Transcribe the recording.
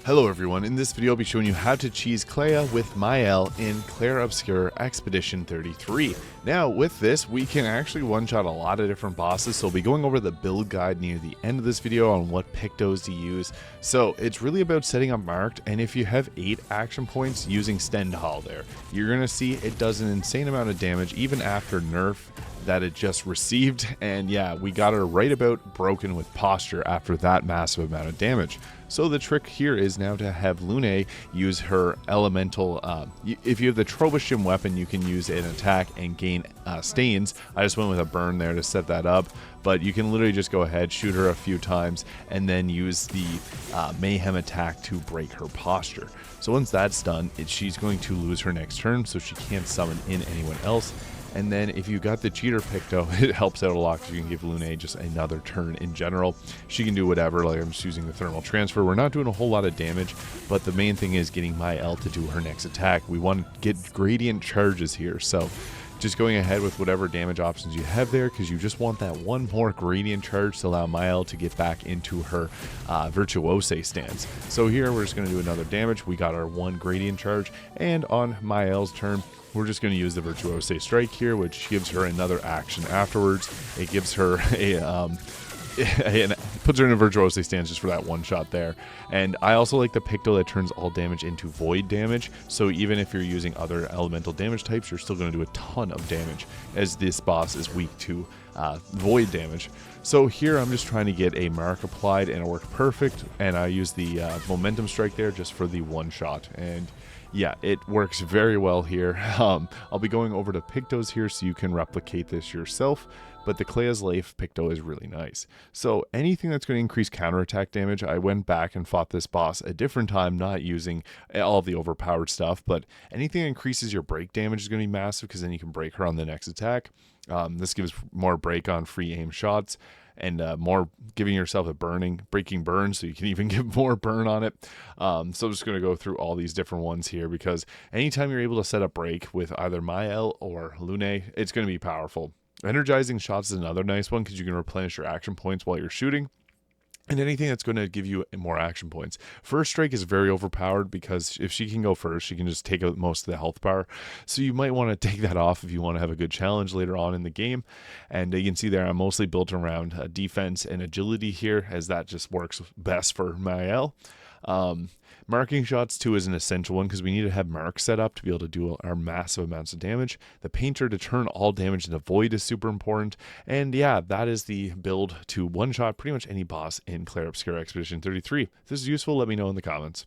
Hello everyone, in this video I'll be showing you how to cheese Clea with Maelle in Clair Obscur Expedition 33. Now with this we can actually one-shot a lot of different bosses, so I'll be going over the build guide near the end of this video on what Pictos to use. So it's really about setting up marked, and if you have 8 action points using Stendhal there, you're going to see it does an insane amount of damage even after nerf that it just received. And yeah, we got her right about broken with posture after that massive amount of damage. So the trick here is now to have Lune use her elemental, if you have the Trobashim weapon, you can use an attack and gain stains. I just went with a burn there to set that up, but you can literally just go ahead, shoot her a few times, and then use the mayhem attack to break her posture. So once that's done, she's going to lose her next turn, so she can't summon in anyone else. And then if you got the cheater Picto, it helps out a lot because you can give Lune just another turn in general. She can do whatever, like I'm just using the thermal transfer. We're not doing a whole lot of damage, but the main thing is getting Maelle to do her next attack. We want to get gradient charges here, so just going ahead with whatever damage options you have there, because you just want that one more gradient charge to allow Maelle to get back into her virtuose stance. So here we're just going to do another damage. We got our 1 gradient charge, and on Maelle's turn, we're just going to use the Virtuose Strike here, which gives her another action afterwards. It gives her puts her in a Virtuose stance just for that one shot there. And I also like the Picto that turns all damage into void damage, so even if you're using other elemental damage types, you're still going to do a ton of damage, as this boss is weak to void damage. So here I'm just trying to get a mark applied, and it worked perfect, and I use the momentum strike there just for the one shot. And yeah, it works very well here. I'll be going over to Pictos here so you can replicate this yourself, but the Clea's Life Picto is really nice. So anything that's going to increase counterattack damage, I went back and fought this boss a different time, not using all of the overpowered stuff, but anything that increases your break damage is going to be massive, because then you can break her on the next attack. This gives more break on free aim shots, and more giving yourself a breaking burn, so you can even give more burn on it. So I'm just going to go through all these different ones here, because anytime you're able to set up break with either Maelle or Lune, it's going to be powerful. Energizing shots is another nice one, because you can replenish your action points while you're shooting. And anything that's going to give you more action points. First Strike is very overpowered, because if she can go first, she can just take out most of the health bar. So you might want to take that off if you want to have a good challenge later on in the game. And you can see there I'm mostly built around defense and agility here, as that just works best for Maelle. Marking shots too is an essential one, because we need to have marks set up to be able to do our massive amounts of damage. The painter to turn all damage into void is super important. And yeah, that is the build to one-shot pretty much any boss in Clair Obscur Expedition 33. If this is useful, let me know in the comments.